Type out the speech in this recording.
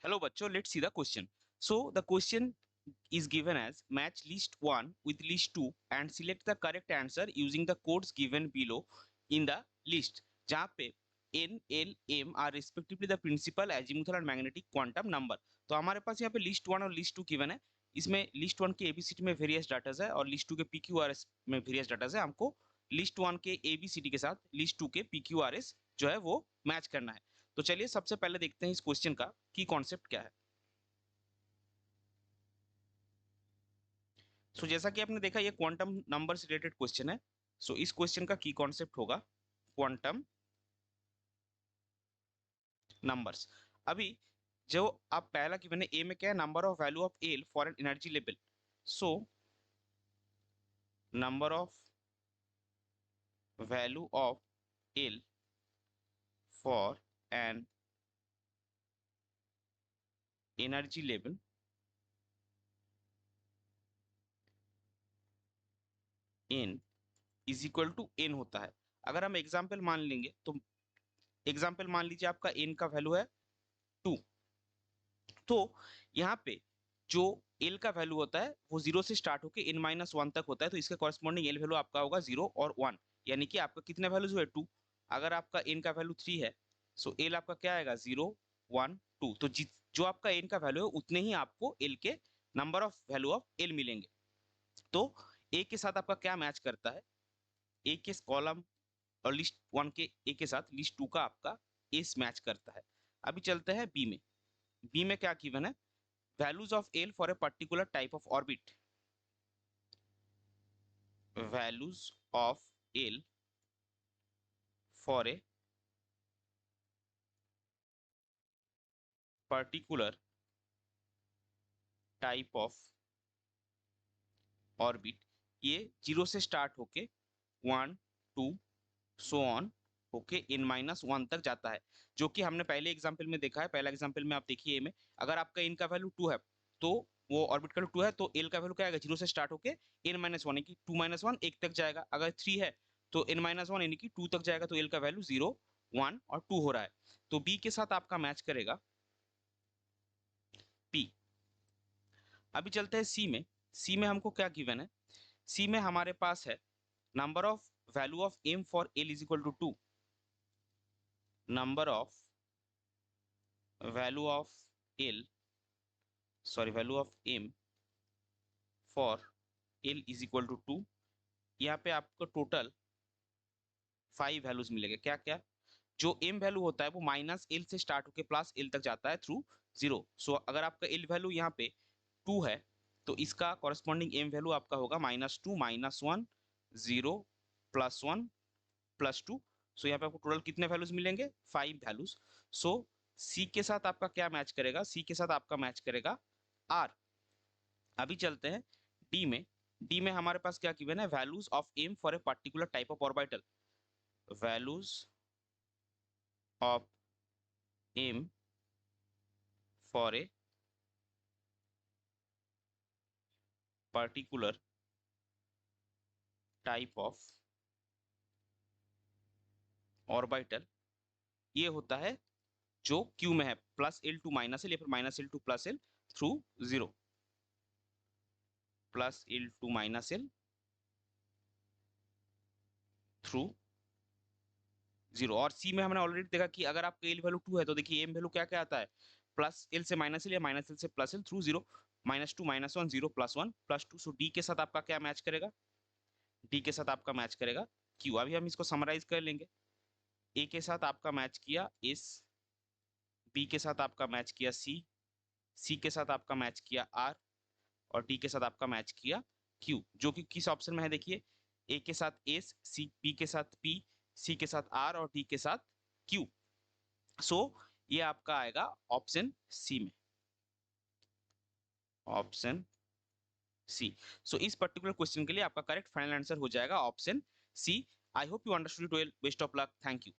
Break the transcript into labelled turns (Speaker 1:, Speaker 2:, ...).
Speaker 1: Hello बच्चों, let's see the question. So the question is given as match list 1 with list 2 and select the correct answer using the codes given below in the list. जहाँ पे N, L, M are respectively the principal, azimuthal and magnetic quantum number. तो हमारे पास यहाँ पे list 1 और list 2 given है. इसमें list 1 के ABCD में various डाटाज है और list 2 के PQRS में various डाटाज है. हमको list 1 के ABCD के साथ list 2 के PQRS जो है वो मैच करना है. तो चलिए सबसे पहले देखते हैं इस क्वेश्चन का की कॉन्सेप्ट क्या है. सो जैसा कि आपने देखा ये क्वांटम नंबर से रिलेटेड क्वेश्चन है. सो इस क्वेश्चन का की कॉन्सेप्ट होगा क्वांटम नंबर्स. अभी जो आप पहला कि मैंने ए में क्या है, number of value of l for n energy level. So number of value of l for n energy level n is equal to n होता है. अगर हम एग्जाम्पल मान लेंगे तो एग्जाम्पल मान लीजिए आपका एन का वैल्यू है 2. तो यहाँ पे जो एल का वैल्यू होता है वो 0 से स्टार्ट होकर n माइनस 1 तक होता है. तो इसके कॉरेस्पॉन्डिंग एल वैल्यू आपका होगा 0 और 1. यानी कि आपका कितने वैल्यूज हुए 2. अगर आपका एन का वैल्यू 3 है सो एल आपका क्या आएगा 0 1 2. तो जो आपका एन का वैल्यू है उतने ही आपको एल के number of value of L मिलेंगे. तो ए के साथ आपका क्या मैच करता है, ए के कॉलम और लिस्ट 1 के ए के साथ लिस्ट 2 का आपका एस मैच करता है. अभी चलते हैं बी में. बी में क्या गिवन है, values of L for a particular type of orbit. Values of L for a particular type of orbit. ये 0 से स्टार्ट होके 1 2 सो ऑन होके n माइनस 1 तक जाता है, जो कि हमने पहले एग्जाम्पल में देखा है. पहला एग्जाम्पल में आप देखिए में अगर आपका n का वैल्यू 2 है तो वो ऑर्बिट का 2 है तो l का वैल्यू क्या आएगा 0 से स्टार्ट होके n माइनस 1 यानी कि 2 माइनस 1 1 तक जाएगा. अगर 3 है तो n माइनस 1 यानी कि 2 तक जाएगा. तो l का वैल्यू 0 1 और 2 हो रहा है. तो b के साथ आपका मैच करेगा p. अभी चलते हैं सी में. सी में हमको क्या गिवन है, सी में हमारे पास है number of value of m for l is equal to 2. Number of value of l value of m for l is equal to 2. यहाँ पे आपको टोटल 5 वैल्यूज मिलेंगे. क्या क्या, जो m वैल्यू होता है वो माइनस एल से स्टार्ट होकर प्लस एल तक जाता है थ्रू 0. सो अगर आपका एल वैल्यू यहाँ पे 2 है तो इसका कॉरेस्पॉन्डिंग m वैल्यू आपका होगा -2 -1 0 +1 +2. सो यहाँ पे आपको टोटल कितने वैल्यूज मिलेंगे 5 वैल्यूज. सो सी के साथ आपका क्या मैच करेगा, सी के साथ आपका मैच करेगा आर. अभी चलते हैं डी में. डी में हमारे पास क्या गिवन है, values of m for a particular type of orbital. Values of m for a particular type of orbital. ये होता है जो क्यू में है +L टू -L या फिर -L to +L through 0. +L to -L through 0. और सी में हमने ऑलरेडी देखा कि अगर आपका एल वैल्यू 2 है तो देखिए एम वैल्यू क्या क्या आता है +L से -L या -L से +L थ्रू 0. -2 -1 0 +1 +2. सो डी के साथ आपका क्या मैच करेगा, डी के साथ आपका मैच करेगा क्यू. अभी हम इसको समराइज कर लेंगे. ए के साथ आपका मैच किया एस, बी के साथ आपका मैच किया सी, सी के साथ आपका मैच किया आर और डी के साथ आपका मैच किया क्यू. जो कि किस ऑप्शन में है देखिए, ए के साथ एस, सी बी के साथ पी, सी के साथ आर और डी के साथ क्यू. सो ये आपका आएगा ऑप्शन सी में, ऑप्शन सी. सो इस पर्टिकुलर क्वेश्चन के लिए आपका करेक्ट फाइनल आंसर हो जाएगा option C. I hope you understood it well. Best of luck. Thank you.